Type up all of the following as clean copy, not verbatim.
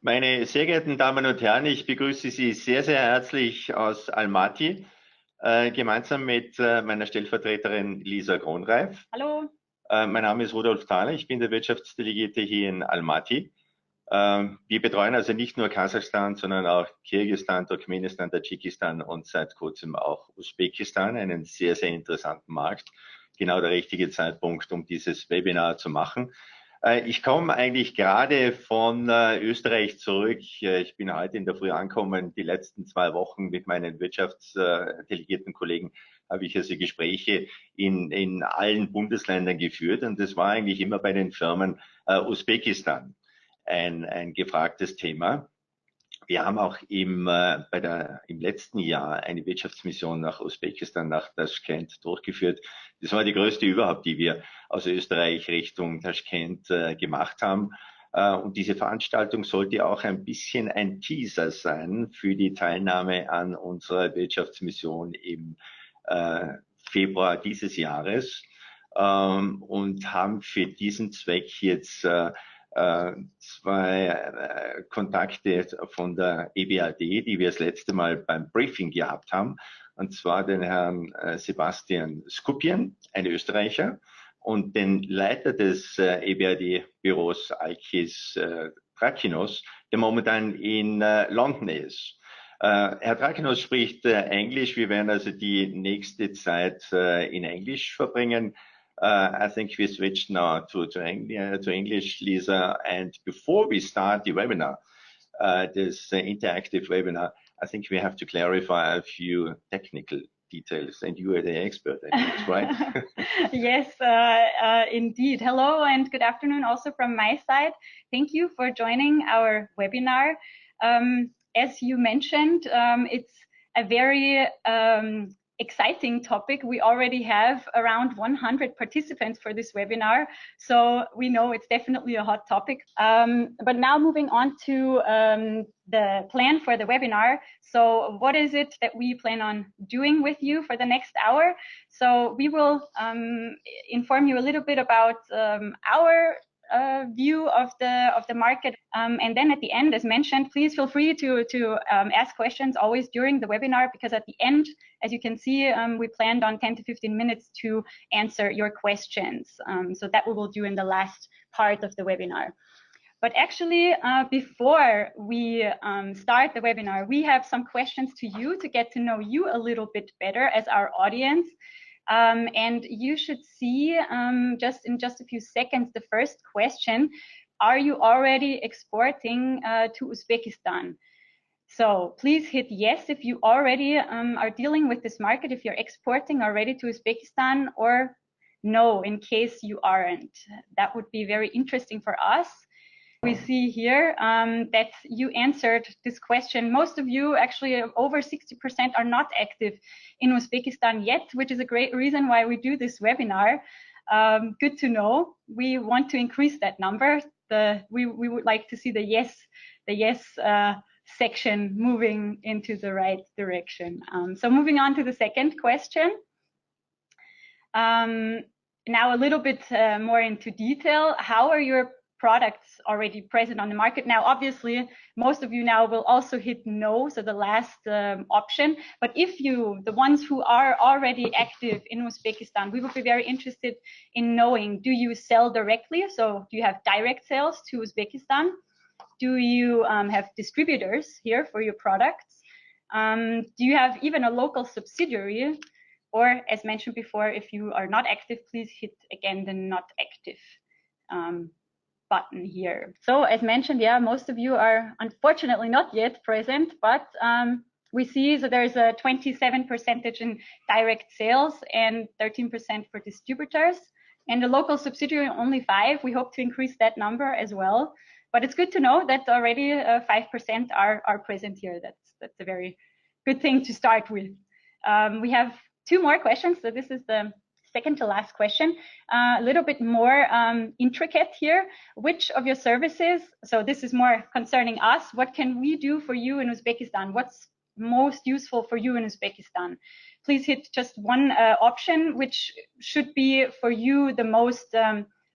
Meine sehr geehrten Damen und Herren, ich begrüße Sie sehr, sehr herzlich aus Almaty, gemeinsam mit meiner Stellvertreterin Lisa Kronreif. Hallo. Mein Name ist Rudolf Thaler, ich bin der Wirtschaftsdelegierte hier in Almaty. Wir betreuen also nicht nur Kasachstan, sondern auch Kirgisistan, Turkmenistan, Tadschikistan und seit kurzem auch Usbekistan, einen sehr, sehr interessanten Markt. Genau der richtige Zeitpunkt, um dieses Webinar zu machen. Ich komme eigentlich gerade von Österreich zurück. Ich bin heute in der Früh angekommen. Die letzten 2 Wochen mit meinen wirtschaftsdelegierten Kollegen habe ich also Gespräche in allen Bundesländern geführt. Und das war eigentlich immer bei den Firmen Usbekistan ein gefragtes Thema. Wir haben auch im letzten Jahr eine Wirtschaftsmission nach Usbekistan, nach Taschkent durchgeführt. Das war die größte überhaupt, die wir aus Österreich Richtung Taschkent gemacht haben. Und diese Veranstaltung sollte auch ein bisschen ein Teaser sein für die Teilnahme an unserer Wirtschaftsmission im Februar dieses Jahres und haben für diesen Zweck jetzt 2 Kontakte von der EBRD, die wir das letzte Mal beim Briefing gehabt haben, und zwar den Herrn Sebastian Skupien, ein Österreicher, und den Leiter des EBRD-Büros Alkis Trakinos, der momentan in London ist. Herr Trakinos spricht Englisch. Wir werden also die nächste Zeit in Englisch verbringen. I think we switch now to English, Lisa. And before we start the webinar, this interactive webinar, I think we have to clarify a few technical details. And you are the expert, I think, right? Yes, indeed. Hello and good afternoon also from my side. Thank you for joining our webinar. As you mentioned, it's a very exciting topic. We already have around 100 participants for this webinar, so we know it's definitely a hot topic. But now moving on to the plan for the webinar. So what is it that we plan on doing with you for the next hour? So we will inform you a little bit about our view of the market, and then at the end, as mentioned, please feel free to ask questions always during the webinar, because at the end, as you can see, we planned on 10 to 15 minutes to answer your questions. So that we will do in the last part of the webinar. But actually, before we start the webinar, we have some questions to you to get to know you a little bit better as our audience. And you should see just in a few seconds the first question: are you already exporting to Uzbekistan? So please hit yes if you already are dealing with this market, if you're exporting already to Uzbekistan, or no in case you aren't. That would be very interesting for us. We see here that you answered this question. Most of you, actually over 60%, are not active in Uzbekistan yet, which is a great reason why we do this webinar. Good to know. We want to increase that number. We would like to see the yes section moving into the right direction. So moving on to the second question. Now a little bit more into detail. How are your products already present on the market? Now, obviously, most of you now will also hit no, so the last option. But if you, the ones who are already active in Uzbekistan, we would be very interested in knowing, do you sell directly? So do you have direct sales to Uzbekistan? Do you have distributors here for your products? Do you have even a local subsidiary? Or, as mentioned before, if you are not active, please hit again the not active button here. So as mentioned, yeah, most of you are unfortunately not yet present, but we see that there's a 27% in direct sales and 13% for distributors, and the local subsidiary only 5%. We hope to increase that number as well, but it's good to know that already 5% are present here. That's a very good thing to start with. We have 2 more questions, so this is the second to last question, a little bit more intricate here. Which of your services, so this is more concerning us, what can we do for you in Uzbekistan? What's most useful for you in Uzbekistan? Please hit just one option, which should be for you the most,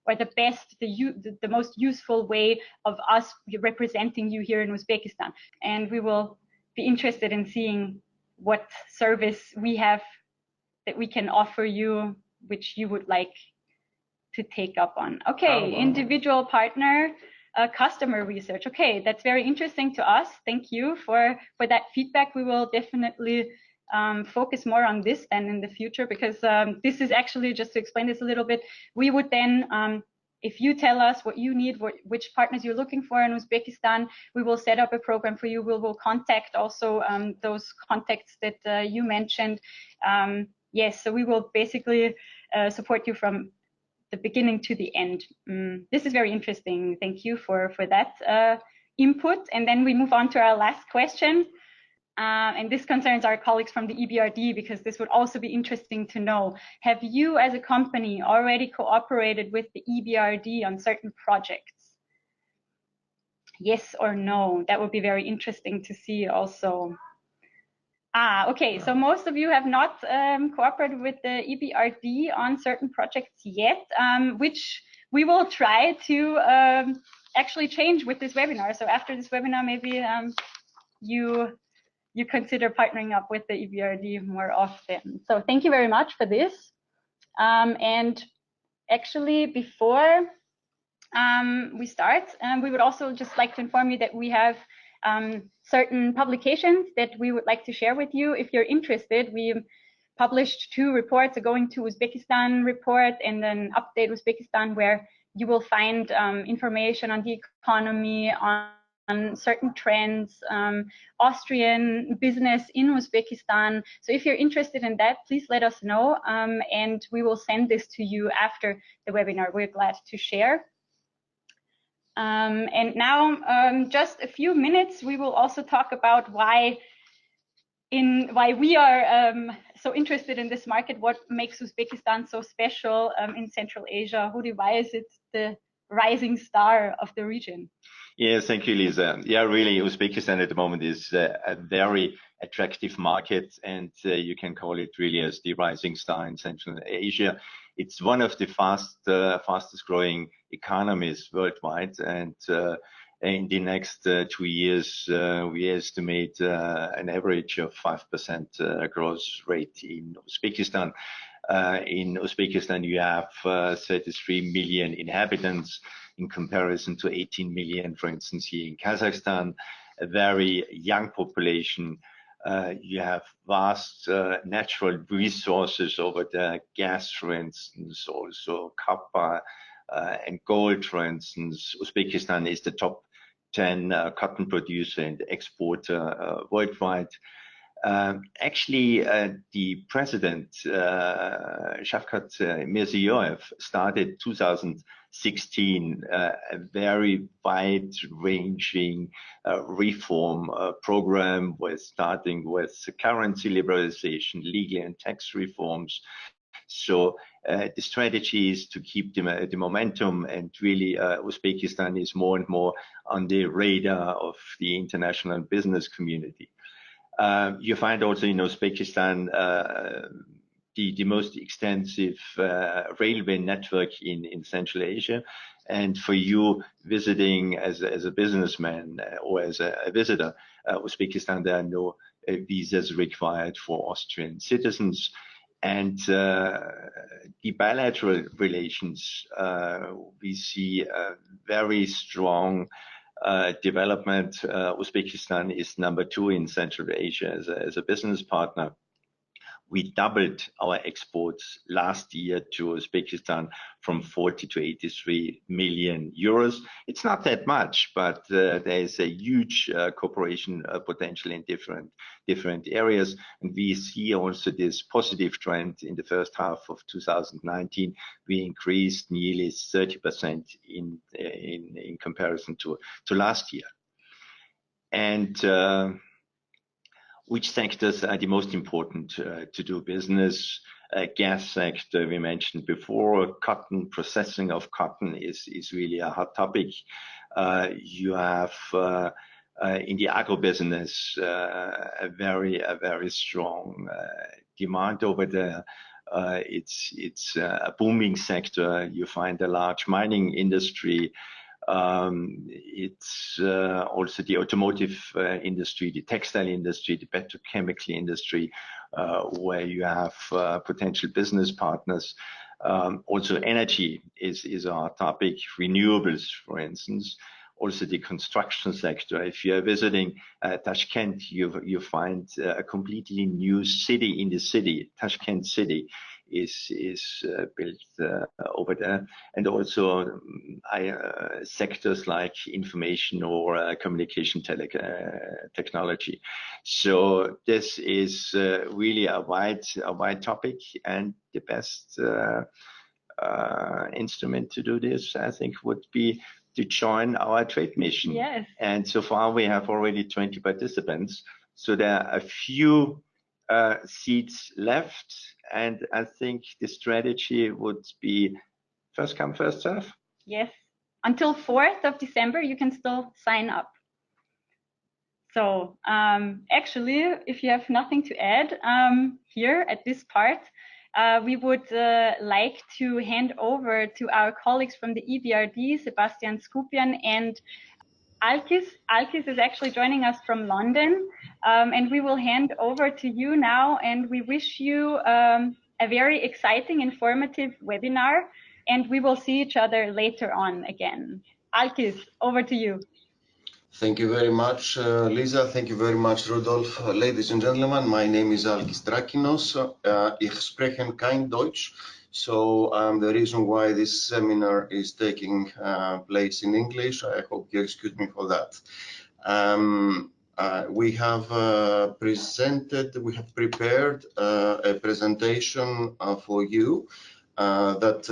or the best, the most useful way of us representing you here in Uzbekistan. And we will be interested in seeing what service we have that we can offer you, which you would like to take up on. Okay, individual partner, customer research. Okay, that's very interesting to us. Thank you for that feedback. We will definitely focus more on this then in the future, because this is actually, just to explain this a little bit, we would then, if you tell us what you need, which partners you're looking for in Uzbekistan, we will set up a program for you. We will contact also those contacts that you mentioned. Yes, so we will basically support you from the beginning to the end. This is very interesting. Thank you for that input. And then we move on to our last question. And this concerns our colleagues from the EBRD, because this would also be interesting to know. Have you as a company already cooperated with the EBRD on certain projects? Yes or no? That would be very interesting to see also. Okay, so most of you have not cooperated with the EBRD on certain projects yet, which we will try to actually change with this webinar. So after this webinar, maybe you consider partnering up with the EBRD more often. So thank you very much for this. And actually, before we start, we would also just like to inform you that we have certain publications that we would like to share with you. If you're interested, we published 2 reports, a Going to Uzbekistan report and an Update Uzbekistan, where you will find information on the economy, on certain trends, Austrian business in Uzbekistan. So if you're interested in that, please let us know, and we will send this to you after the webinar. We're glad to share. And now, just a few minutes, we will also talk about why we are so interested in this market, what makes Uzbekistan so special in Central Asia. Hudi, why is it the rising star of the region? Yes, thank you, Lisa. Yeah, really, Uzbekistan at the moment is a very attractive market, and you can call it really as the rising star in Central Asia. It's one of the fastest growing economies worldwide, and in the next 2 years, we estimate an average of 5% growth rate in Uzbekistan. In Uzbekistan, you have 33 million inhabitants in comparison to 18 million, for instance, here in Kazakhstan. A very young population. You have vast natural resources over there, gas, for instance, also copper and gold, for instance. Uzbekistan is the top 10 cotton producer and exporter worldwide. Actually, the president, Shavkat Mirziyoyev, started 2016 a very wide-ranging reform program, starting with currency liberalization, legal and tax reforms. So the strategy is to keep the momentum, and really Uzbekistan is more and more on the radar of the international business community. You find also in Uzbekistan the most extensive railway network in Central Asia. And for you visiting as a businessman or as a visitor, Uzbekistan, there are no visas required for Austrian citizens. And the bilateral relations, we see a very strong development. Uzbekistan is number 2 in Central Asia as a business partner. We doubled our exports last year to Uzbekistan from 40 to 83 million euros. It's not that much, but there is a huge cooperation potential in different areas. And we see also this positive trend in the first half of 2019. We increased nearly 30% in comparison to last year. And which sectors are the most important to do business? Gas sector, we mentioned before. Cotton, processing of cotton is really a hot topic. You have in the agribusiness a very strong demand over there. It's a booming sector. You find a large mining industry. It's also the automotive industry, the textile industry, the petrochemical industry, where you have potential business partners. Also energy is our topic, renewables, for instance. Also the construction sector. If you are visiting Tashkent, you find a completely new city in the city. Tashkent city is built over there, and also sectors like information or communication technology. So this is really a wide topic, and the best instrument to do this, I think, would be to join our trade mission. Yes. And so far we have already 20 participants. So there are a few seats left, and I think the strategy would be first come, first serve. Yes. Until 4th of December, you can still sign up. So actually, if you have nothing to add here at this part, we would like to hand over to our colleagues from the EBRD, Sebastian Skupian and Alkis. Alkis is actually joining us from London, and we will hand over to you now, and we wish you a very exciting, informative webinar, and we will see each other later on again. Alkis, over to you. Thank you very much, Lisa. Thank you very much, Rudolf. Ladies and gentlemen, my name is Alkis Drakinos. Ich spreche kein Deutsch, so the reason why this seminar is taking place in English, I hope you excuse me for that. We have prepared a presentation for you that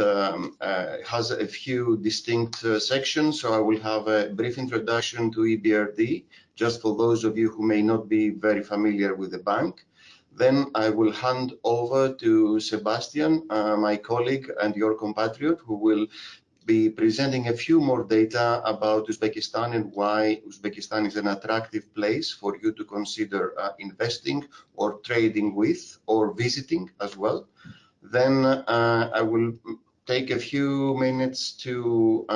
has a few distinct sections. So I will have a brief introduction to EBRD, just for those of you who may not be very familiar with the bank. Then I will hand over to Sebastian, my colleague and your compatriot, who will be presenting a few more data about Uzbekistan and why Uzbekistan is an attractive place for you to consider investing or trading with or visiting as well. Then I will take a few minutes to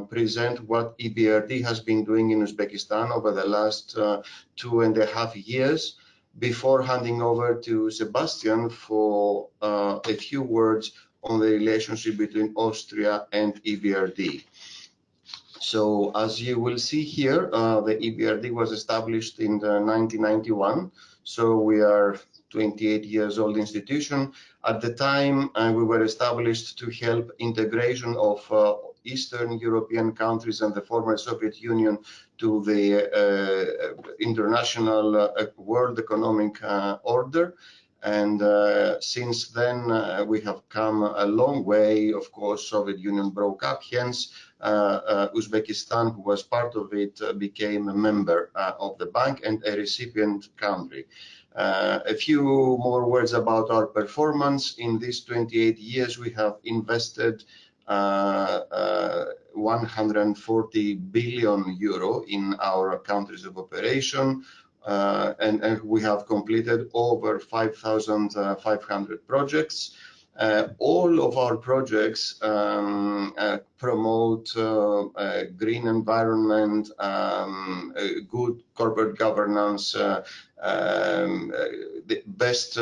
present what EBRD has been doing in Uzbekistan over the last 2.5 years before handing over to Sebastian for a few words on the relationship between Austria and EBRD. So as you will see here, the EBRD was established in 1991. So we are 28 years old institution. At the time, we were established to help integration of Eastern European countries and the former Soviet Union to the international world economic order. And since then, we have come a long way. Of course, Soviet Union broke up, hence Uzbekistan, who was part of it, became a member of the bank and a recipient country. A few more words about our performance. In these 28 years, we have invested 140 billion euro in our countries of operation, and we have completed over 5,500 projects. All of our projects promote green environment, good corporate governance, the best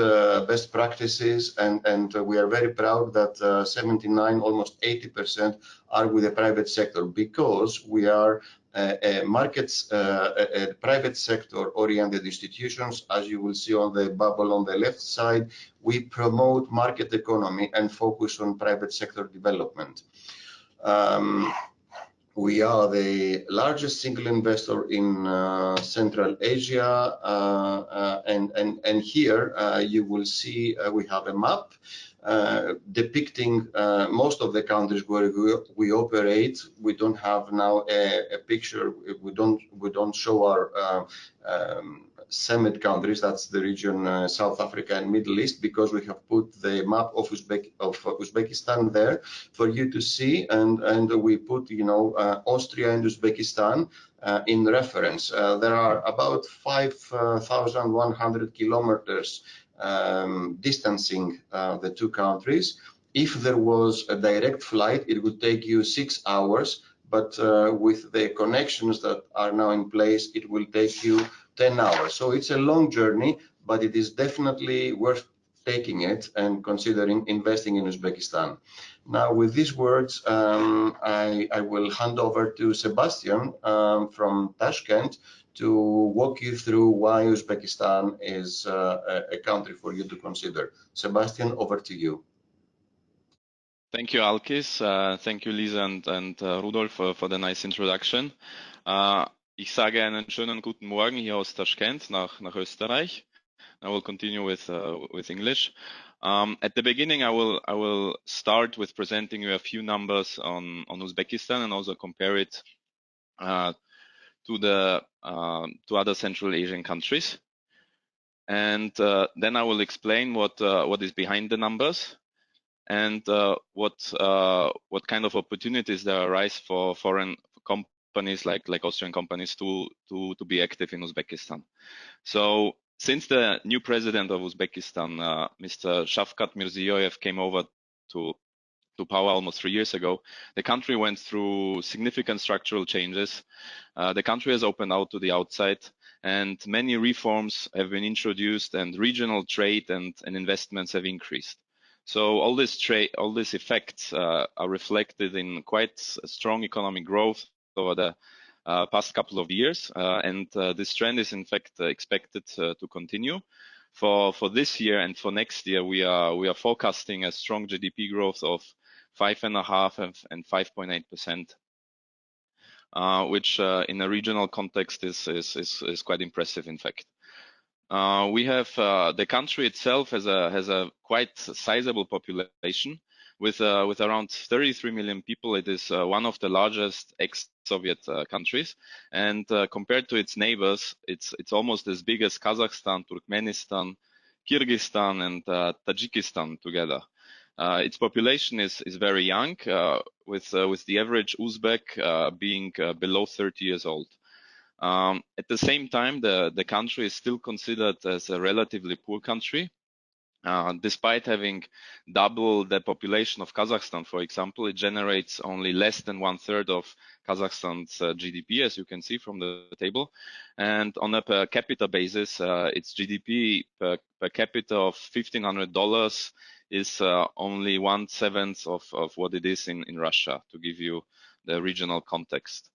practices, and we are very proud that 79, almost 80% are with the private sector, because we are a private sector oriented institutions. As you will see on the bubble on the left side, we promote market economy and focus on private sector development. We are the largest single investor in Central Asia, and here you will see we have a map depicting most of the countries where we operate. We don't have now a picture. We don't show our CEMET countries, that's the region South Africa and Middle East, because we have put the map of Uzbekistan there for you to see, and we put, you know, Austria and Uzbekistan in reference. There are about 5,100 kilometers distancing the two countries. If there was a direct flight, it would take you 6 hours, but with the connections that are now in place, it will take you 10 hours. So it's a long journey, but it is definitely worth taking it and considering investing in Uzbekistan. Now, with these words, I will hand over to Sebastian from Tashkent to walk you through why Uzbekistan is a country for you to consider. Sebastian, over to you. Thank you, Alkis. Thank you, Lisa and Rudolf for the nice introduction. Ich sage einen schönen guten Morgen hier aus Taschkent nach Österreich. I will continue with English. At the beginning, I will start with presenting you a few numbers on Uzbekistan and also compare it to other Central Asian countries. And then I will explain what is behind the numbers, and what kind of opportunities there arise for foreign companies like Austrian companies to be active in Uzbekistan. So since the new president of Uzbekistan, Mr. Shavkat Mirziyoyev, came over to power almost 3 years ago, the country went through significant structural changes. The country has opened out to the outside, and many reforms have been introduced, and regional trade and investments have increased. So all these effects are reflected in quite strong economic growth over the past couple of years, and this trend is in fact expected to continue. For this year and for next year, we are forecasting a strong GDP growth of 5.5% and 5.8%, which in a regional context is quite impressive, in fact. We have the country itself has a quite sizable population with around 33 million people. It is one of the largest ex-Soviet countries, and compared to its neighbors, it's almost as big as Kazakhstan, Turkmenistan, Kyrgyzstan, and Tajikistan together. Its population is very young, with the average Uzbek being below 30 years old. At the same time, the country is still considered as a relatively poor country. Despite having double the population of Kazakhstan, for example, it generates only less than 1/3 of Kazakhstan's GDP, as you can see from the table. And on a per capita basis, its GDP per capita of $1,500 is only 1/7 of what it is in Russia, to give you the regional context.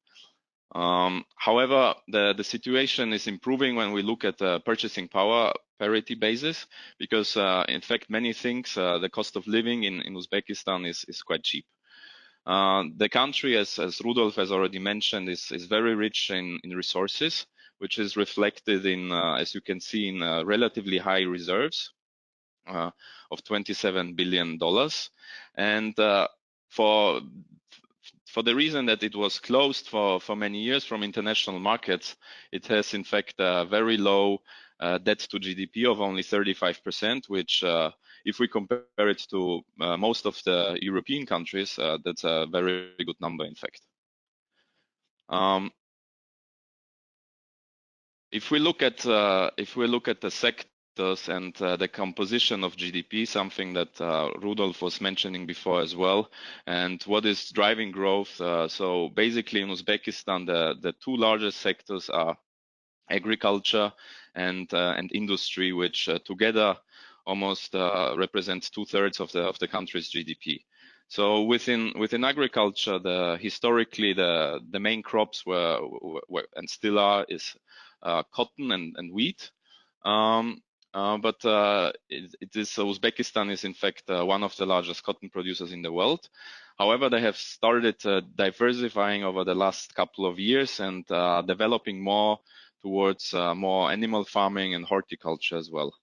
However, the situation is improving when we look at the purchasing power parity basis, because in fact many things, the cost of living in Uzbekistan is quite cheap. The country, as Rudolf has already mentioned, is very rich in resources, which is reflected in, as you can see, in relatively high reserves of $27 billion. And for the reason that it was closed for many years from international markets, it has in fact a very low debt to GDP of only 35%, which if we compare it to most of the European countries, that's a very good number, in fact. If we look at the sectors and the composition of GDP, something that Rudolf was mentioning before as well, and what is driving growth. So basically in Uzbekistan, the two largest sectors are agriculture and industry, which together almost represents 2/3 of the country's GDP. So within agriculture, historically the main crops were and still are cotton and wheat. But Uzbekistan is in fact one of the largest cotton producers in the world. However, they have started diversifying over the last couple of years and developing more towards more animal farming and horticulture as well.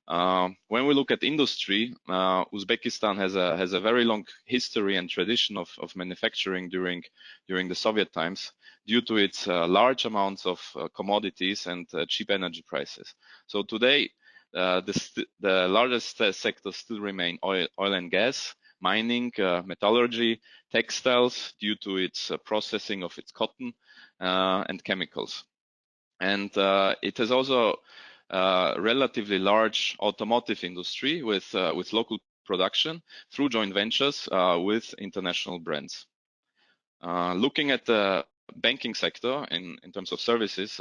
When we look at industry, Uzbekistan has a very long history and tradition of manufacturing during the Soviet times, due to its large amounts of commodities and cheap energy prices. So today, the largest sectors still remain oil and gas, mining, metallurgy, textiles, due to its processing of its cotton, and chemicals. And it has also relatively large automotive industry with local production through joint ventures with international brands. Looking at the banking sector in terms of services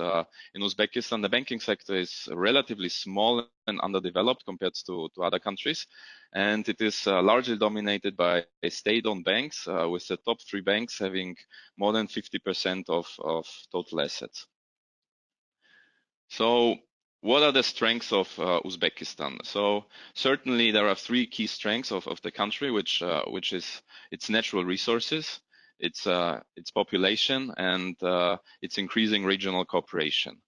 in Uzbekistan, the banking sector is relatively small and underdeveloped compared to other countries, and it is largely dominated by state-owned banks, with the top 3 banks having more than 50% of total assets. So what are the strengths of Uzbekistan? So certainly there are 3 key strengths of the country, which is its natural resources, its population, and its increasing regional cooperation.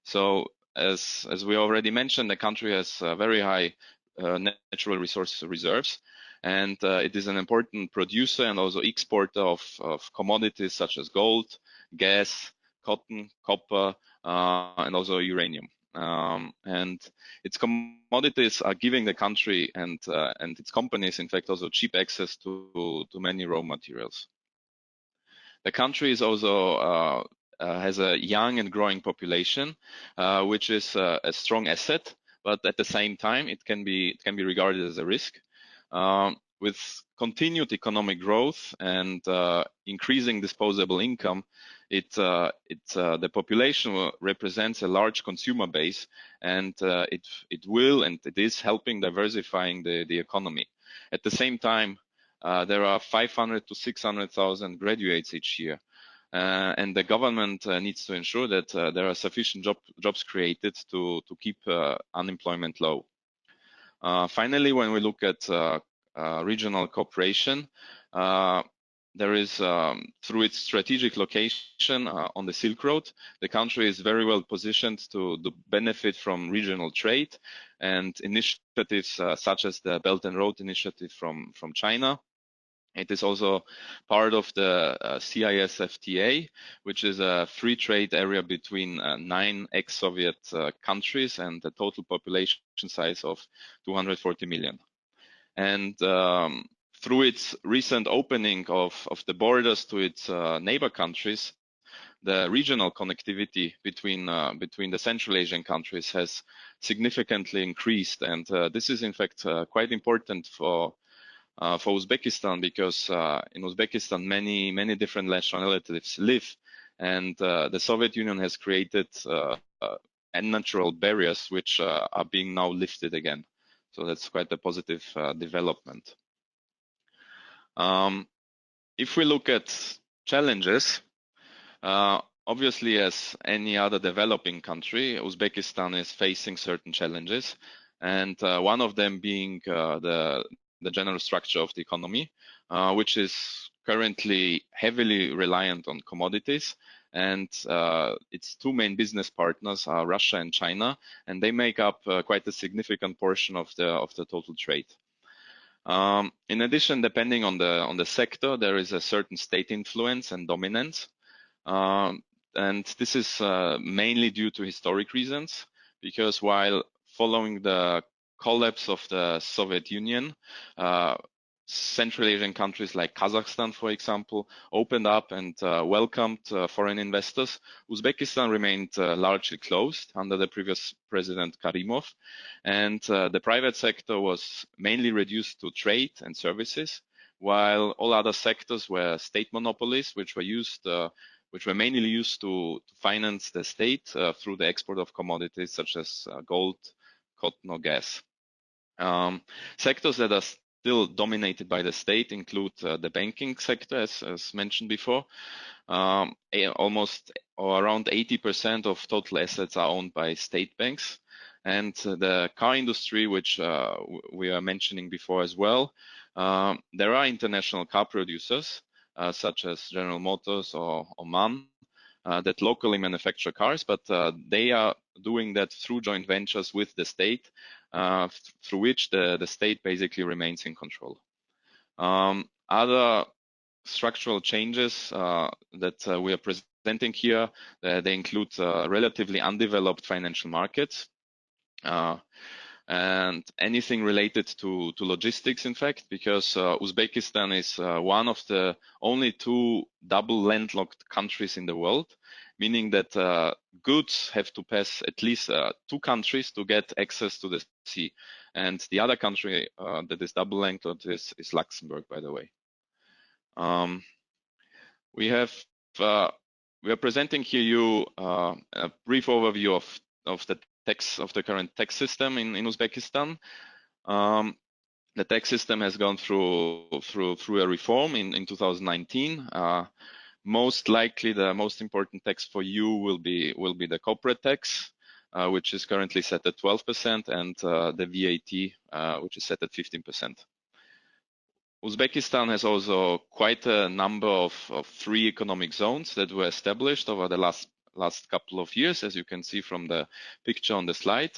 So as we already mentioned, the country has very high natural resource reserves, and it is an important producer and also exporter of commodities such as gold, gas, cotton, copper, and also uranium. And its commodities are giving the country and its companies, in fact, also cheap access to many raw materials. The country is also has a young and growing population, which is a strong asset, but at the same time, it can be regarded as a risk. With continued economic growth and increasing disposable income, the population represents a large consumer base, and it will and it is helping diversifying the economy. At the same time, there are 500 to 600,000 graduates each year, and the government needs to ensure that there are sufficient jobs created to keep unemployment low. Finally, when we look at regional cooperation, there is, through its strategic location on the Silk Road, the country is very well positioned to benefit from regional trade and initiatives such as the Belt and Road Initiative from China. It is also part of the CISFTA, which is a free trade area between 9 ex-Soviet countries and a total population size of 240 million. And through its recent opening of the borders to its neighbor countries, the regional connectivity between the Central Asian countries has significantly increased. And this is in fact quite important for Uzbekistan, because in Uzbekistan many different nationalities live, and the Soviet Union has created unnatural barriers which are being now lifted again. So that's quite a positive development. If we look at challenges, obviously, as any other developing country, Uzbekistan is facing certain challenges, and one of them being the general structure of the economy, which is currently heavily reliant on commodities, and its 2 main business partners are Russia and China, and they make up quite a significant portion of the total trade. In addition, depending on the sector, there is a certain state influence and dominance, and this is mainly due to historic reasons, because while following the collapse of the Soviet Union, Central Asian countries like Kazakhstan, for example, opened up and welcomed foreign investors. Uzbekistan remained largely closed under the previous president Karimov, and the private sector was mainly reduced to trade and services, while all other sectors were state monopolies, which were mainly used to finance the state through the export of commodities such as gold, cotton, or gas. Sectors that are still dominated by the state include the banking sector, as mentioned before. Almost or around 80% of total assets are owned by state banks. And the car industry, which we are mentioning before as well, there are international car producers such as General Motors or MAN, that locally manufacture cars, but they are doing that through joint ventures with the state, through which the state basically remains in control. Other structural changes that we are presenting here, they include relatively undeveloped financial markets, and anything related to logistics, in fact, because Uzbekistan is one of the only two double landlocked countries in the world, meaning that goods have to pass at least 2 countries to get access to the sea. And the other country that is double landlocked is Luxembourg, by the way. We are presenting here you a brief overview of the current tax system in Uzbekistan. The tax system has gone through a reform in 2019. Most likely, the most important tax for you will be the corporate tax, which is currently set at 12%, and the VAT, which is set at 15%. Uzbekistan has also quite a number of free economic zones that were established over the last couple of years, as you can see from the picture on the slide.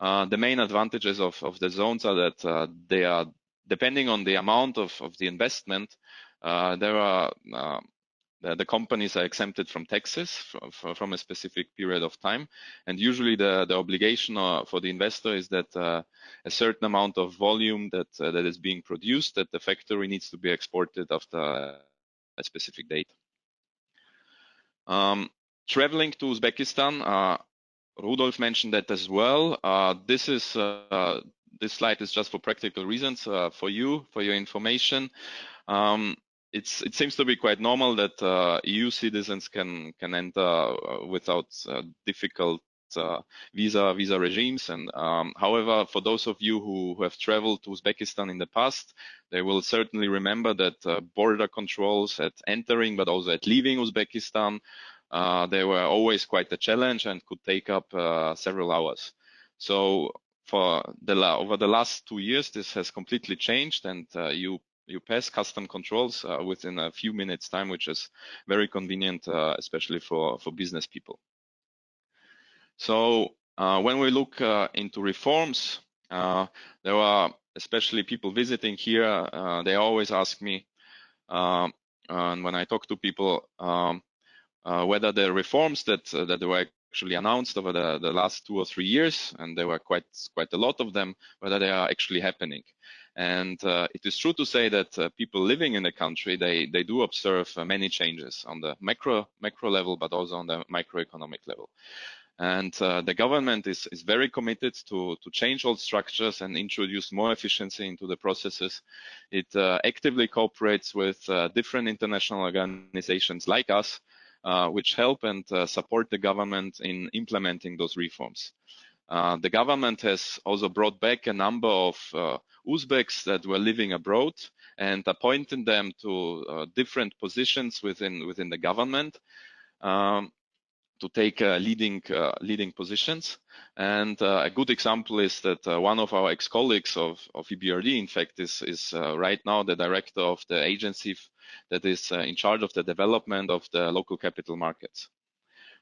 The main advantages of the zones are that they are, depending on the amount of the investment, the companies are exempted from taxes from a specific period of time. And usually the obligation for the investor is that a certain amount of volume that is being produced at the factory needs to be exported after a specific date. Traveling to Uzbekistan, Rudolf mentioned that as well. This slide is just for practical reasons for your information. It seems to be quite normal that EU citizens can enter without difficult visa regimes. And however, for those of you who have traveled to Uzbekistan in the past, they will certainly remember that border controls at entering, but also at leaving Uzbekistan, they were always quite a challenge and could take up several hours. So over the last 2 years, this has completely changed, and you pass custom controls within a few minutes time, which is very convenient, especially for business people. So when we look into reforms, there are especially people visiting here, they always ask me, and when I talk to people, whether the reforms that were actually announced over the last 2 or 3 years, and there were quite a lot of them, whether they are actually happening. And it is true to say that people living in the country, they do observe many changes on the macro level, but also on the microeconomic level. And the government is very committed to change all structures and introduce more efficiency into the processes. It actively cooperates with different international organizations like us, which help and support the government in implementing those reforms. The government has also brought back a number of Uzbeks that were living abroad and appointed them to different positions within the government to take leading positions. And a good example is that one of our ex-colleagues of EBRD, in fact, is right now the director of the agency that is in charge of the development of the local capital markets.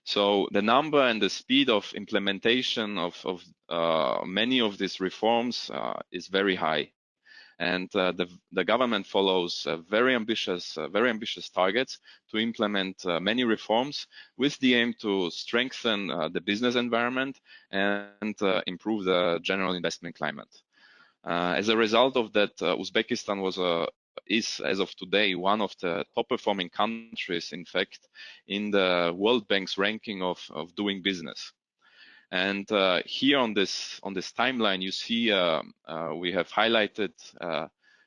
So the number and the speed of implementation of many of these reforms is very high. And the government follows very ambitious targets to implement many reforms with the aim to strengthen the business environment and improve the general investment climate. As a result of that, Uzbekistan is, as of today, one of the top performing countries, in fact, in the World Bank's ranking of doing business. And here on this timeline, you see we have highlighted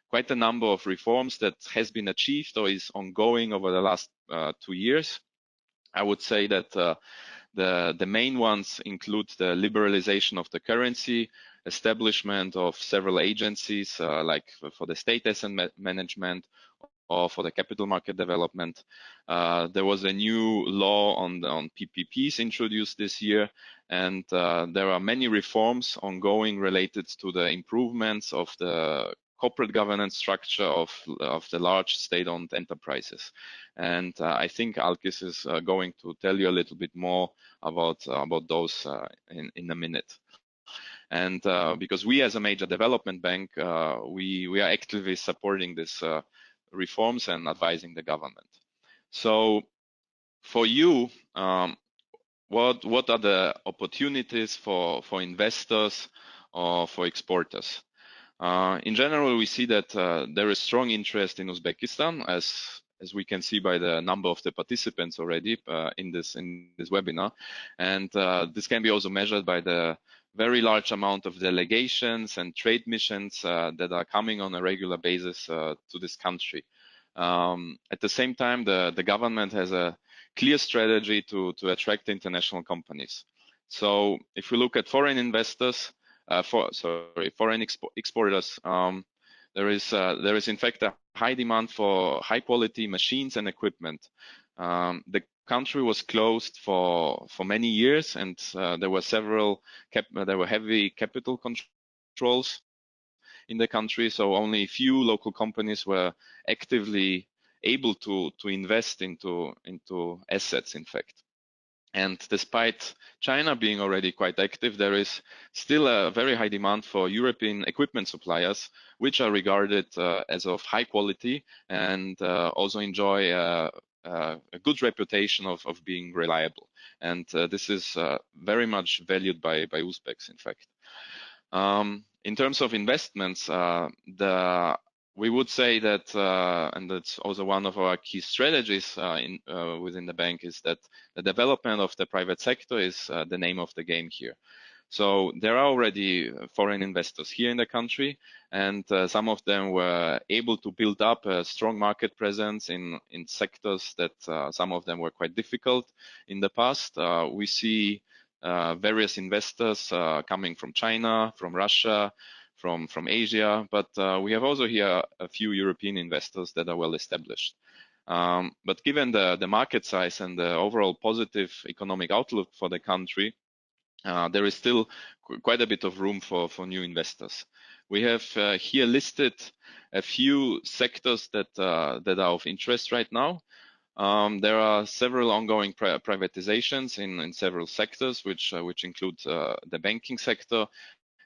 quite a number of reforms that has been achieved or is ongoing over the last 2 years. I would say that the main ones include the liberalization of the currency, establishment of several agencies like for the state asset management or for the capital market development. There was a new law on PPPs introduced this year, and there are many reforms ongoing related to the improvements of the corporate governance structure of the large state-owned enterprises. And I think Alkis is going to tell you a little bit more about those in a minute. And because we as a major development bank, we are actively supporting these reforms and advising the government. So for you, what are the opportunities for investors or for exporters? In general, we see that there is strong interest in Uzbekistan, as we can see by the number of the participants already in this webinar, and this can be also measured by the very large amount of delegations and trade missions that are coming on a regular basis to this country. At the same time, the government has a clear strategy to attract international companies. So if we look at foreign investors, foreign exporters, there is in fact a high demand for high quality machines and equipment. The country was closed for many years, and there were heavy capital controls in the country, so only few local companies were actively able to invest into assets, in fact. And despite China being already quite active, there is still a very high demand for European equipment suppliers, which are regarded as of high quality and also enjoy a good reputation of being reliable. And this is very much valued by Uzbeks, in fact. In terms of investments, we would say that, and that's also one of our key strategies within the bank, is that the development of the private sector is the name of the game here. So there are already foreign investors here in the country, and some of them were able to build up a strong market presence in sectors that some of them were quite difficult in the past. We see various investors coming from China, from Russia, from Asia, but we have also here a few European investors that are well established. But given the market size and the overall positive economic outlook for the country, there is still quite a bit of room for new investors. We have here listed a few sectors that are of interest right now. There are several ongoing privatizations in several sectors, which include the banking sector,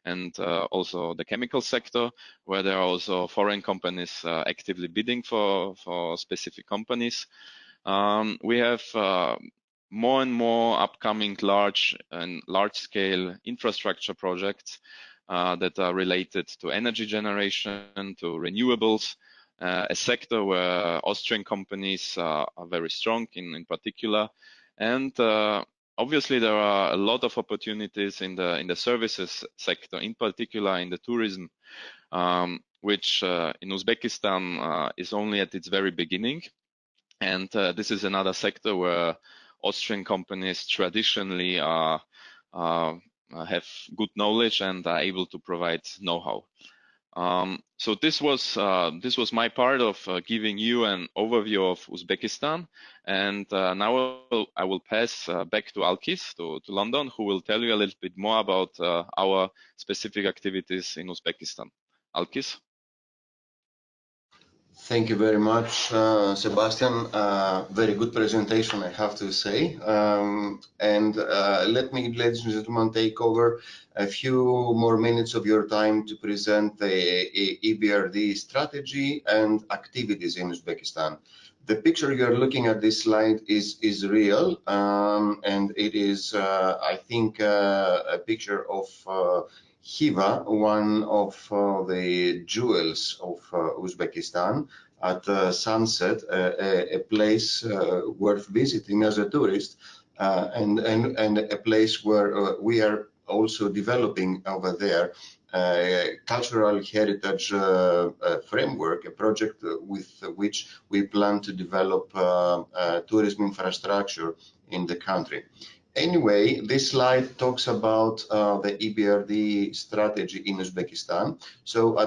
and also the chemical sector, where there are also foreign companies actively bidding for specific companies. We have more and more upcoming large-scale infrastructure projects that are related to energy generation, to renewables, a sector where Austrian companies are very strong in particular. And obviously, there are a lot of opportunities in the services sector, in particular in the tourism, which in Uzbekistan is only at its very beginning. And this is another sector where Austrian companies traditionally have good knowledge and are able to provide know-how. So this was my part of giving you an overview of Uzbekistan, and now I will pass back to Alkis, to London, who will tell you a little bit more about our specific activities in Uzbekistan. Alkis? Thank you very much, Sebastian. Very good presentation, I have to say. And let me, ladies and gentlemen, take over a few more minutes of your time to present the EBRD strategy and activities in Uzbekistan. The picture you're looking at this slide is real, and it is, I think, a picture of Khiva, one of the jewels of Uzbekistan, at sunset, a place worth visiting as a tourist, and a place where we are also developing over there cultural heritage framework, a project with which we plan to develop tourism infrastructure in the country. Anyway, this slide talks about the EBRD strategy in Uzbekistan. So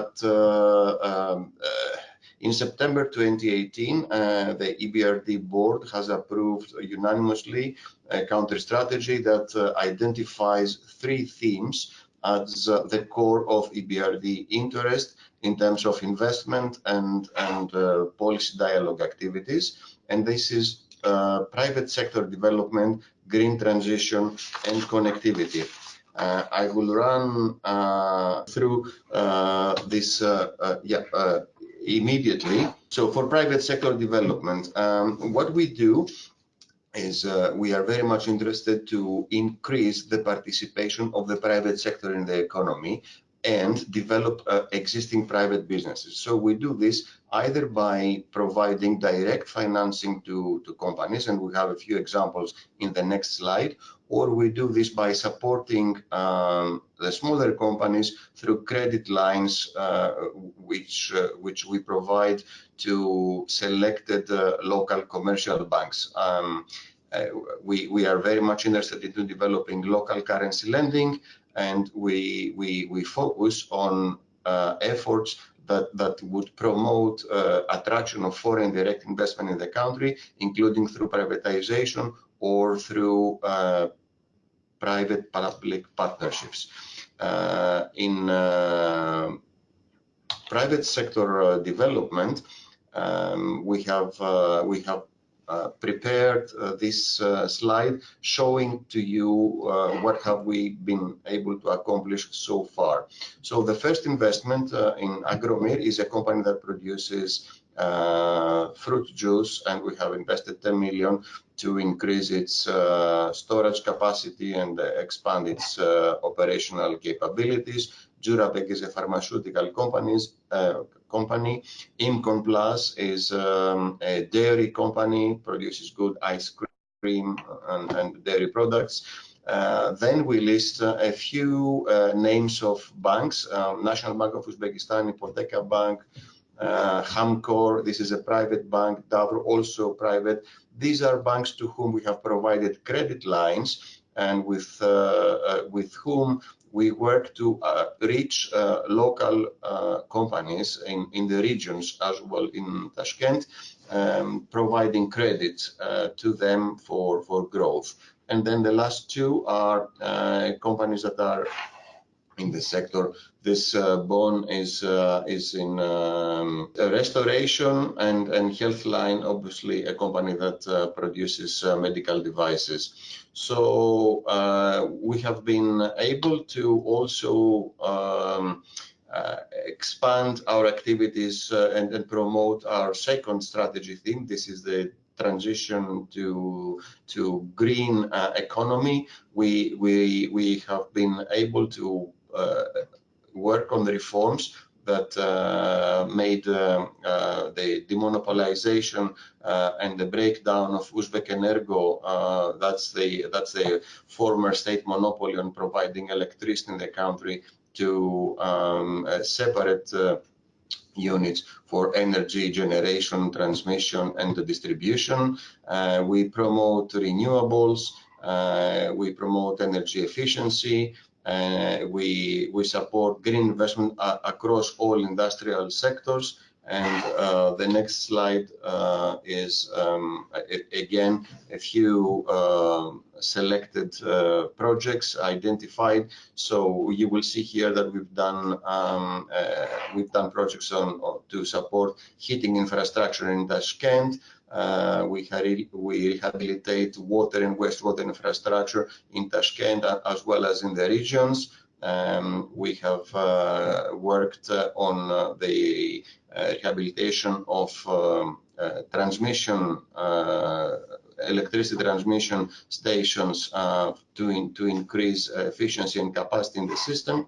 in September 2018, the EBRD board has approved unanimously a counter strategy that identifies 3 themes at the core of EBRD interest in terms of investment and policy dialogue activities. And this is private sector development, green transition, and connectivity. I will run through this immediately. So for private sector development, what we do is we are very much interested to increase the participation of the private sector in the economy and develop existing private businesses. So we do this either by providing direct financing to companies, and we have a few examples in the next slide, or we do this by supporting the smaller companies through credit lines, which we provide to selected local commercial banks. We are very much interested in developing local currency lending, and we focus on efforts that would promote attraction of foreign direct investment in the country, including through privatization or through private-public partnerships. In private sector development, we have prepared this slide showing to you what have we been able to accomplish so far. So the first investment in Agromir is a company that produces fruit juice, and we have invested 10 million to increase its storage capacity and expand its operational capabilities. Jurabek is a pharmaceutical company. Imcon Plus is a dairy company, produces good ice cream and dairy products. Then we list a few names of banks: National Bank of Uzbekistan, Ipoteka Bank, Hamkor, this is a private bank, Davr, also private. These are banks to whom we have provided credit lines, and with whom we work to reach local companies in the regions as well in Tashkent, providing credit to them for growth. And then the last two are companies that are in the sector. This bond is in restoration and health line, obviously a company that produces medical devices. So we have been able to also expand our activities and promote our second strategy theme. This is the transition to green economy. We have been able to work on the reforms that made the demonopolization and the breakdown of Uzbek Energo. That's the former state monopoly on providing electricity in the country, to separate units for energy generation, transmission, and the distribution. We promote renewables. We promote energy efficiency. We support green investment across all industrial sectors. And the next slide is again a few selected projects identified. So you will see here that we've done projects to support heating infrastructure in Tashkent. We rehabilitate water and wastewater infrastructure in Tashkent as well as in the regions. We have worked on the rehabilitation of electricity transmission stations to increase efficiency and capacity in the system.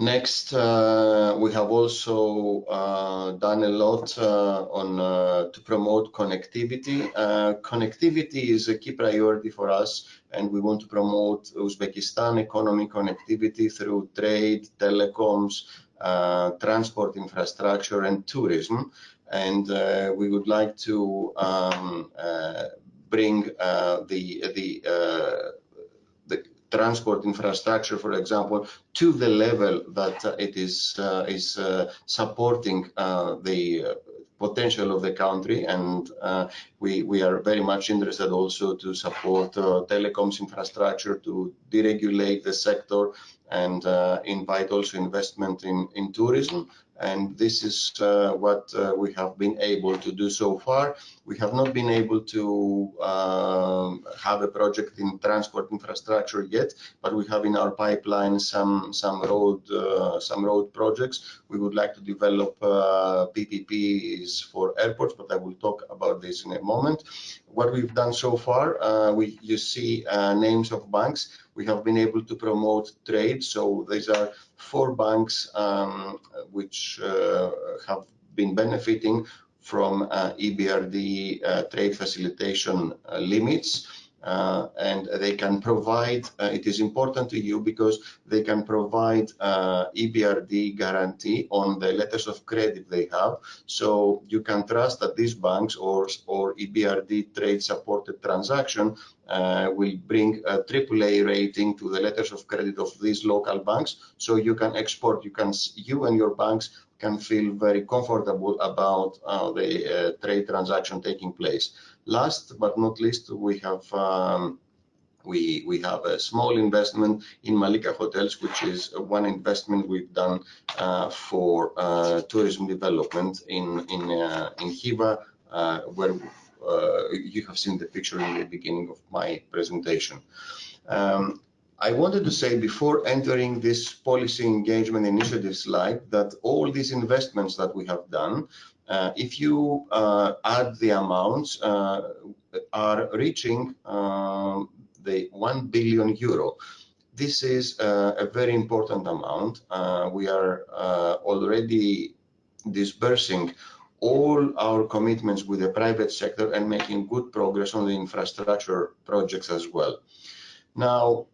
Next, we have also done a lot to promote connectivity. Connectivity is a key priority for us, and we want to promote Uzbekistan economy connectivity through trade, telecoms, transport infrastructure, and tourism. And we would like to bring the transport infrastructure, for example, to the level that it is supporting the potential of the country, and we are very much interested also to support telecoms infrastructure, to deregulate the sector, and invite also investment in tourism. And this is what we have been able to do so far. We have not been able to have a project in transport infrastructure yet, but we have in our pipeline some road projects. We would like to develop PPPs for airports, but I will talk about this in a moment. What we've done so far, you see names of banks. We have been able to promote trade. So these are 4 banks which have been benefiting from EBRD trade facilitation limits. And they can provide, it is important to you because they can provide EBRD guarantee on the letters of credit they have. So you can trust that these banks or EBRD trade supported transaction will bring a AAA rating to the letters of credit of these local banks. So you can export, you and your banks can feel very comfortable about the trade transaction taking place. Last but not least, we have a small investment in Malika Hotels, which is one investment we've done for tourism development in Khiva, where you have seen the picture in the beginning of my presentation. I wanted to say before entering this policy engagement initiative slide that all these investments that we have done, if you add the amounts, are reaching the 1 billion euro. This is a very important amount. We are already disbursing all our commitments with the private sector and making good progress on the infrastructure projects as well. Now,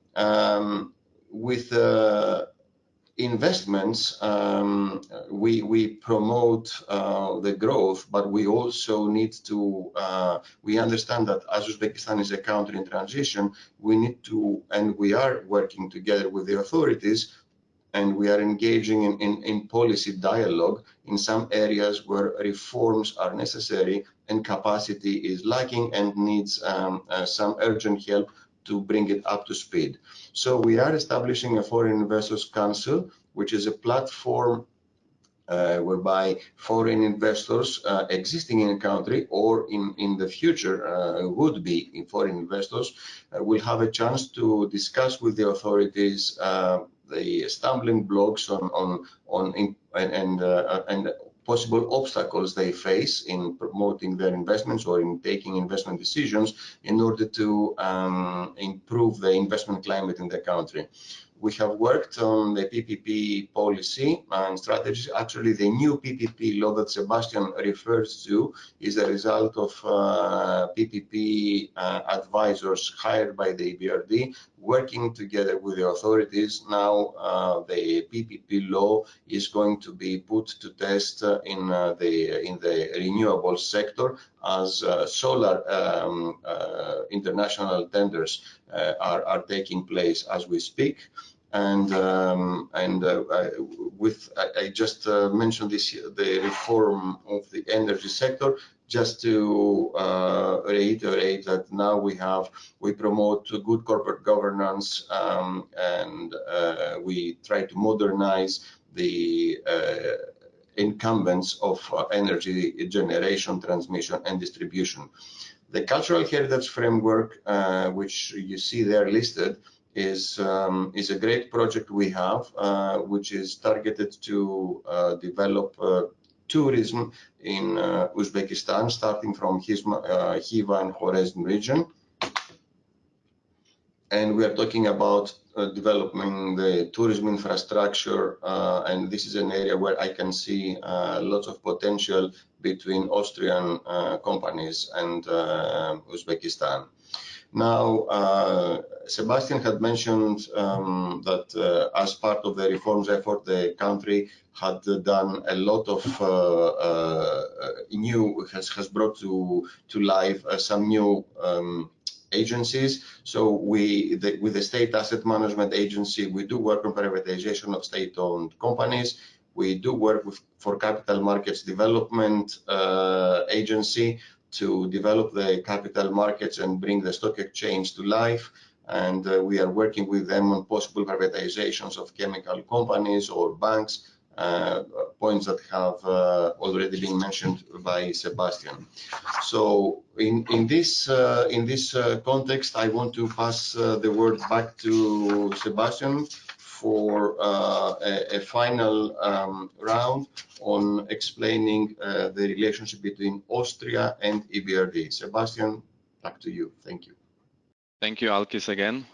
with investments, we promote the growth, but we also need to, we understand that as Uzbekistan is a country in transition, we need to, and we are working together with the authorities, and we are engaging in policy dialogue in some areas where reforms are necessary and capacity is lacking and needs some urgent help to bring it up to speed. So we are establishing a Foreign Investors Council, which is a platform whereby foreign investors existing in a country or in the future would be in foreign investors will have a chance to discuss with the authorities the stumbling blocks and possible obstacles they face in promoting their investments or in taking investment decisions in order to improve the investment climate in the country. We have worked on the PPP policy and strategies. Actually, the new PPP law that Sebastian refers to is a result of PPP advisors hired by the EBRD, working together with the authorities. Now the PPP law is going to be put to test in the renewable sector as solar international tenders are taking place as we speak. And I just mentioned the reform of the energy sector, just to reiterate that now we promote good corporate governance and we try to modernize the incumbents of energy generation, transmission and distribution. The cultural heritage framework, which you see there listed, is a great project we have, which is targeted to develop tourism in Uzbekistan, starting from Khiva and Khwarezm region. And we are talking about developing the tourism infrastructure, and this is an area where I can see lots of potential between Austrian companies and Uzbekistan. Now, Sebastian had mentioned that as part of the reforms effort, the country had done a lot of has brought to life some new agencies. So with the State Asset Management Agency, we do work on privatization of state-owned companies. We do work for Capital Markets Development Agency to develop the capital markets and bring the stock exchange to life. And we are working with them on possible privatizations of chemical companies or banks, points that have already been mentioned by Sebastian. So in this context, I want to pass the word back to Sebastian for a final round on explaining the relationship between Austria and EBRD. Sebastian, back to you. Thank you. Thank you, Alkis, again.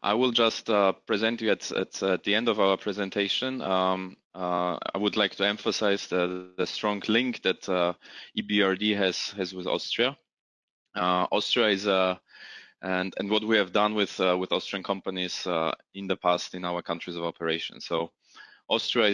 I will just present you at the end of our presentation. I would like to emphasize the strong link that EBRD has with Austria. Austria is and what we have done with Austrian companies in the past in our countries of operation. So Austria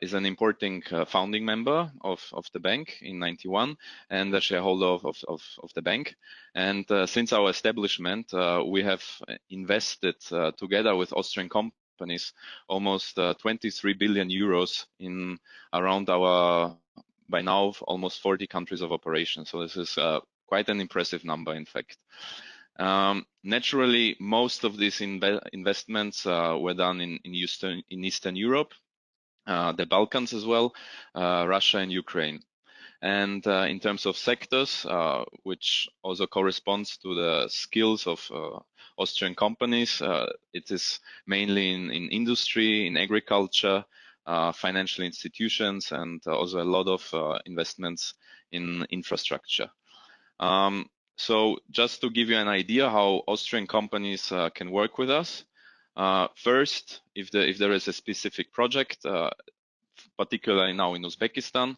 is an important founding member of the bank in '91 and a shareholder of the bank. And since our establishment, we have invested together with Austrian companies almost 23 billion euros in around our, by now, almost 40 countries of operation. So this is quite an impressive number, in fact. Naturally, most of these investments were done in Eastern Europe, the Balkans as well, Russia and Ukraine. And in terms of sectors, which also corresponds to the skills of Austrian companies, it is mainly in industry, in agriculture, financial institutions, and also a lot of investments in infrastructure. So just to give you an idea how Austrian companies can work with us, first, if there is a specific project, particularly now in Uzbekistan,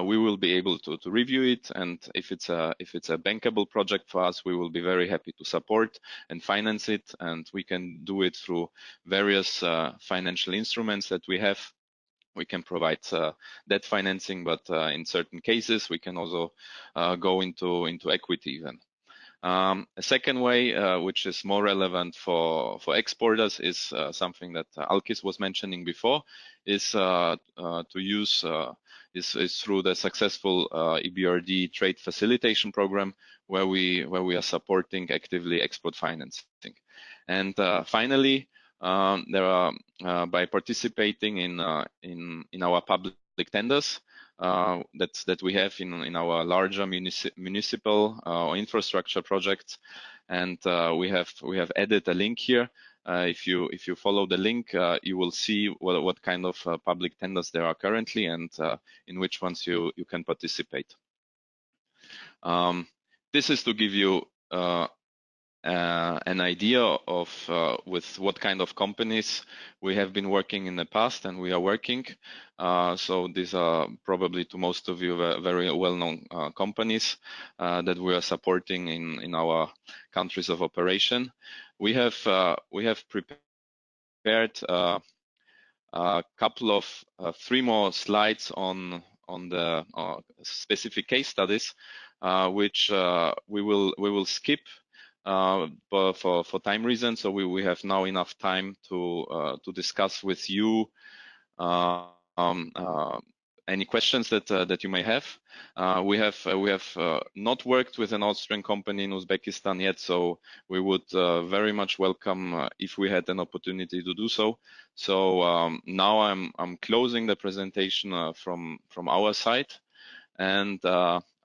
we will be able to review it, and if it's a bankable project for us, we will be very happy to support and finance it, and we can do it through various financial instruments that we have. We can provide debt financing, but in certain cases, we can also go into equity even. A second way, which is more relevant for exporters, is something that Alkis was mentioning before, is to use is through the successful EBRD trade facilitation program, where we are supporting actively export financing. And finally, there are by participating in our public tenders that we have in our larger municipal or infrastructure projects, and we have added a link here. If you follow the link, you will see what kind of public tenders there are currently and in which ones you can participate. This is to give you an idea of with what kind of companies we have been working in the past and we are working. So these are probably to most of you very well-known companies that we are supporting in our countries of operation. We have prepared a couple of 3 more slides on the specific case studies, which we will skip for time reasons. So we have now enough time to discuss with you any questions that you may have. We have not worked with an Austrian company in Uzbekistan yet, so we would very much welcome if we had an opportunity to do so. So now I'm closing the presentation from our side, and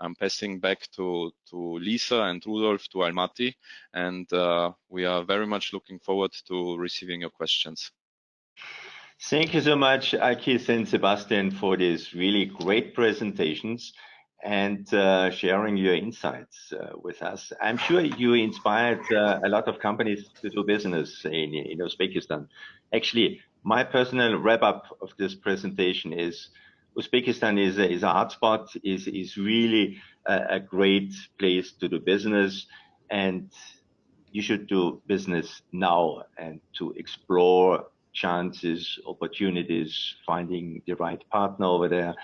I'm passing back to Lisa and Rudolf to Almaty, and we are very much looking forward to receiving your questions. Thank you so much, Alkis and Sebastian, for these really great presentations and sharing your insights with us. I'm sure you inspired a lot of companies to do business in Uzbekistan. Actually, my personal wrap-up of this presentation is Uzbekistan is a hotspot, is really a great place to do business, and you should do business now and to explore chances, opportunities, finding the right partner over there.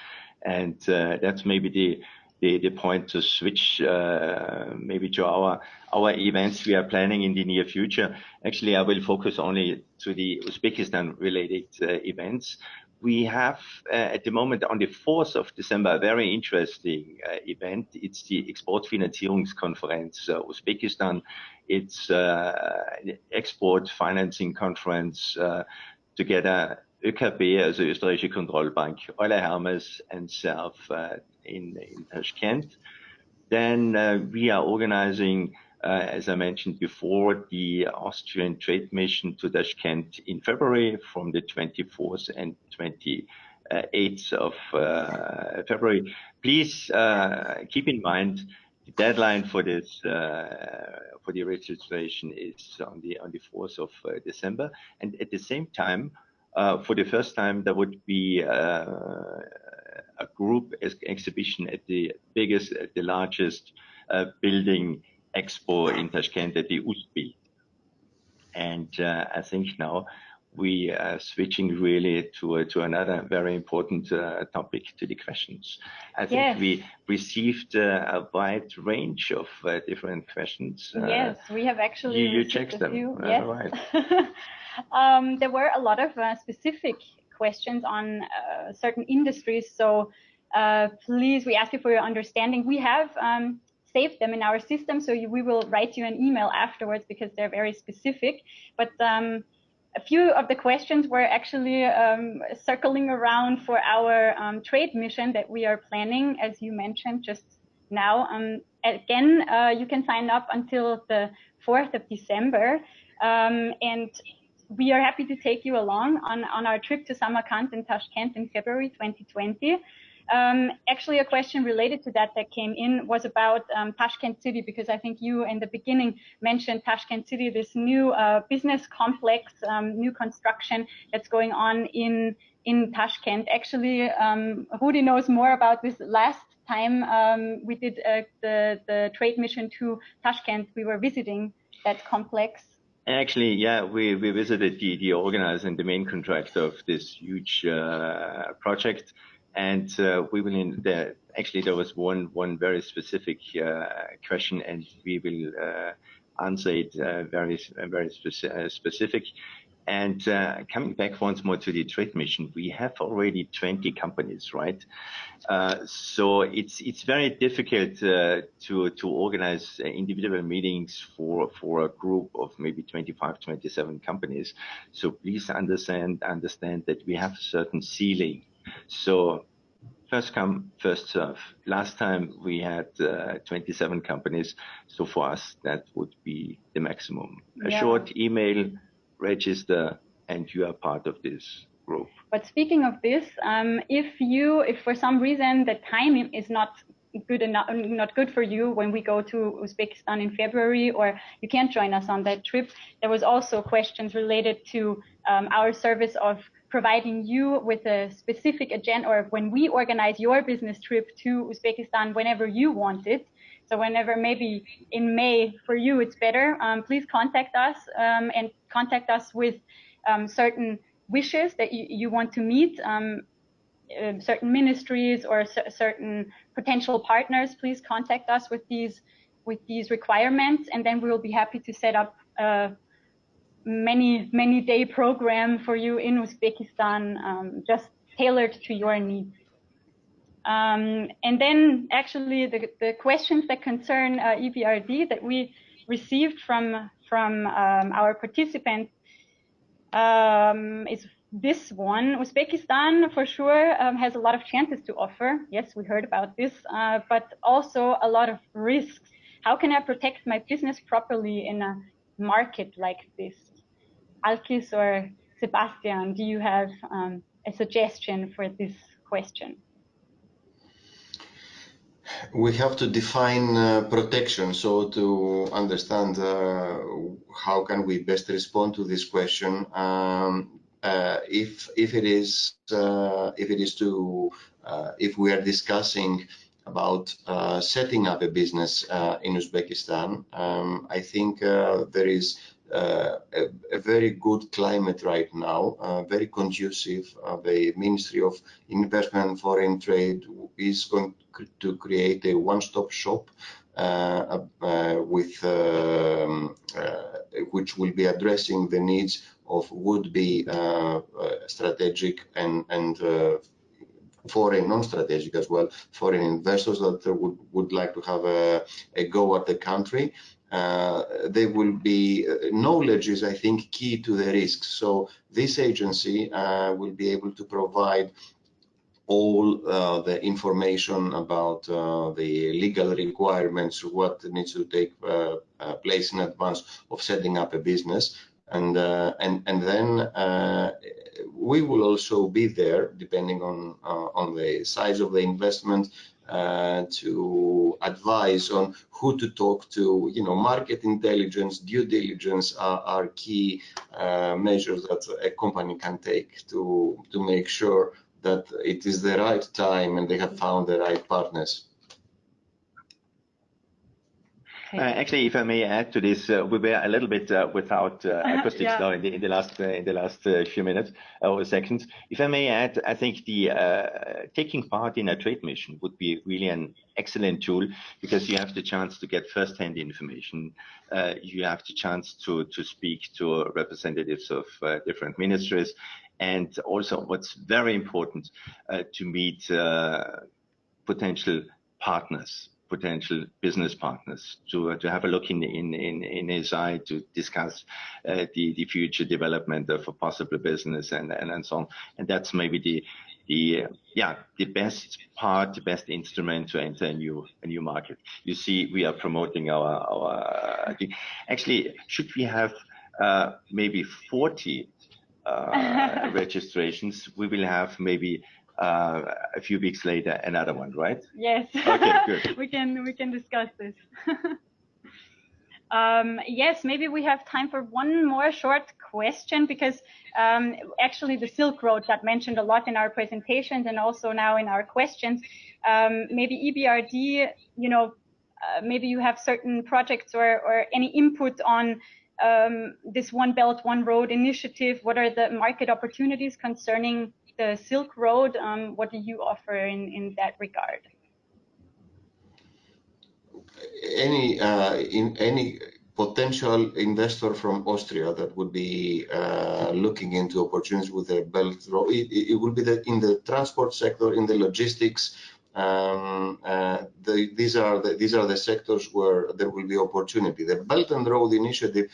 And that's maybe the point to switch maybe to our events we are planning in the near future. Actually, I will focus only to the Uzbekistan related events, we have at the moment on the 4th of December a very interesting event. It's the Exportfinanzierungskonferenz Uzbekistan. It's an export financing conference together ÖKB, also österreichische Kontrollbank, Euler Hermes and self in Tashkent. Then we are organizing, as I mentioned before, the Austrian trade mission to Tashkent in February from the 24th and 28th of February. Please keep in mind the deadline for this for the registration is on the 4th of December, and at the same time, for the first time, there would be a group exhibition at the biggest, the largest building expo in Tashkent at the Usbi. And I think now we are switching really to another very important topic, to the questions. I think we received a wide range of different questions. Yes, we have actually you checked them. Yes. Right. There were a lot of specific questions on certain industries, so please, we ask you for your understanding. We have saved them in our system, so we will write you an email afterwards because they're very specific. But a few of the questions were actually circling around for our trade mission that we are planning, as you mentioned just now. Again, you can sign up until the 4th of December, and we are happy to take you along on our trip to Samarkand and Tashkent in February 2020. Actually, a question related to that came in was about Tashkent City, because I think you in the beginning mentioned Tashkent City, this new business complex, new construction that's going on in Tashkent. Actually, Rudi knows more about this. Last time we did the trade mission to Tashkent, we were visiting that complex. Actually, yeah, we visited the organizer and the main contractor of this huge project. And we will actually there was one very specific question, and we will answer it very specific. And coming back once more to the trade mission, we have already 20 companies, right? So it's very difficult to organize individual meetings for a group of maybe 25, 27 companies. So please understand that we have a certain ceiling. So first come, first serve. Last time we had 27 companies. So for us, that would be the maximum. A short email, register, and you are part of this group. But speaking of this, if for some reason the time is not good enough, not good for you when we go to Uzbekistan in February, or you can't join us on that trip, there was also questions related to our service of providing you with a specific agenda, or when we organize your business trip to Uzbekistan whenever you want it. So whenever, maybe in May for you it's better, please contact us and contact us with certain wishes that you want to meet, certain ministries or certain potential partners. Please contact us with these requirements, and then we will be happy to set up a many day program for you in Uzbekistan, just tailored to your needs. And then actually the questions that concern EBRD that we received from our participants is this one. Uzbekistan for sure has a lot of chances to offer. Yes, we heard about this, but also a lot of risks. How can I protect my business properly in a market like this? Alkis or Sebastian, do you have a suggestion for this question? We have to define protection. So to understand how can we best respond to this question, if we are discussing about setting up a business in Uzbekistan, I think there is a very good climate right now, very conducive. The Ministry of Investment and Foreign Trade is going to create a one-stop shop which will be addressing the needs of would-be strategic and foreign non-strategic as well, foreign investors that would like to have a go at the country. There will be knowledge is, I think, key to the risks. So this agency will be able to provide all the information about the legal requirements, what needs to take place in advance of setting up a business, and then we will also be there, depending on the size of the investment, to advise on who to talk to. You know, market intelligence, due diligence are key measures that a company can take to make sure that it is the right time and they have found the right partners. Actually, if I may add to this, we were a little bit without acoustics now in the last few minutes or seconds. If I may add, I think the taking part in a trade mission would be really an excellent tool, because you have the chance to get first-hand information. You have the chance to speak to representatives of different ministries, and also what's very important, to meet potential partners, potential business partners, to have a look in his eye, to discuss the future development of a possible business and so on. And that's maybe the best part, the best instrument to enter a new market. You see, we are promoting our actually, should we have maybe 40 registrations? We will have maybe a few weeks later another one, right? Yes. Okay, good. we can discuss this. Yes, maybe we have time for one more short question, because actually the Silk Road got mentioned a lot in our presentations and also now in our questions. Maybe EBRD, you know, maybe you have certain projects or any input on this One Belt, One Road initiative. What are the market opportunities concerning the Silk Road? What do you offer in that regard? Any potential investor from Austria that would be looking into opportunities with the Belt Road, it will be in the transport sector, in the logistics. These are the sectors where there will be opportunity. The Belt and Road Initiative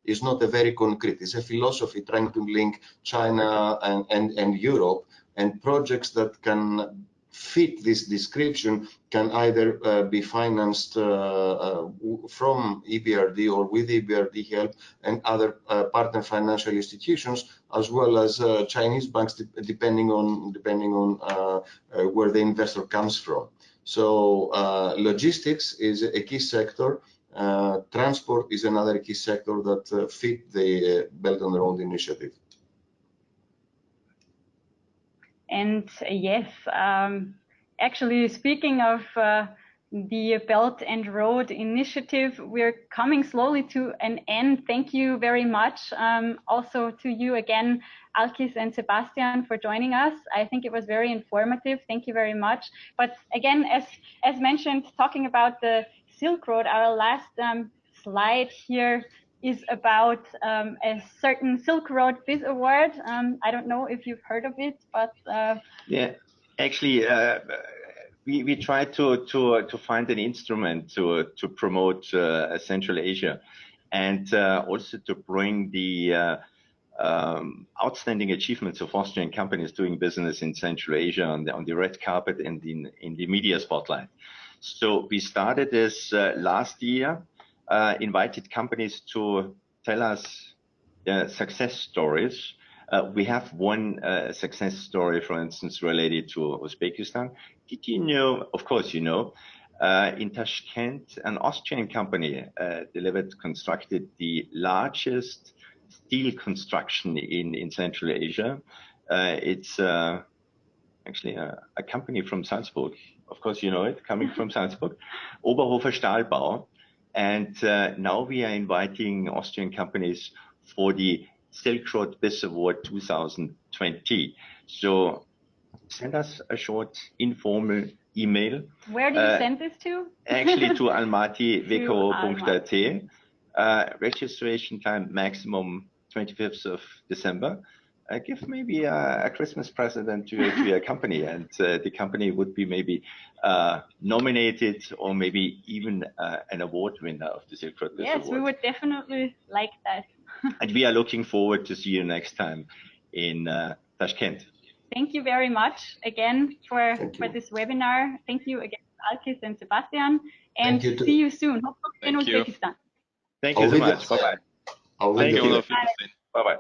is not a very concrete. It's a philosophy trying to link China and Europe, and projects that can fit this description can either be financed from EBRD or with EBRD help and other partner financial institutions, as well as Chinese banks, depending on where the investor comes from. So logistics is a key sector. Transport is another key sector that fit the Belt and Road Initiative. And yes, actually, speaking of the Belt and Road Initiative, we're coming slowly to an end. Thank you very much. Also to you again, Alkis and Sebastian, for joining us. I think it was very informative. Thank you very much. But again, as mentioned, talking about the Silk Road, our last slide here is about a certain Silk Road Biz Award. I don't know if you've heard of it, but yeah, actually, we tried to find an instrument to promote Central Asia, and also to bring the outstanding achievements of Austrian companies doing business in Central Asia on the red carpet and in the media spotlight. So we started this last year, invited companies to tell us success stories. We have one success story, for instance, related to Uzbekistan. Did you know, of course you know, in Tashkent, an Austrian company constructed the largest steel construction in Central Asia. It's actually a company from Salzburg. Of course, you know it, coming from Salzburg, Oberhofer Stahlbau. And now we are inviting Austrian companies for the Silk Road Biz Award 2020. So send us a short informal email. Where do you send this to? Actually to almaty.vko.at. Registration time maximum 25th of December, give maybe a Christmas present to a company, and the company would be maybe nominated or maybe even an award winner of the Silk Road Award. Yes, we would definitely like that. And we are looking forward to see you next time in Tashkent. Thank you very much again for this webinar. Thank you again, Alkis and Sebastian, and see you soon, hopefully in Uzbekistan. Thank you so much. Bye-bye. Thank you. Bye-bye.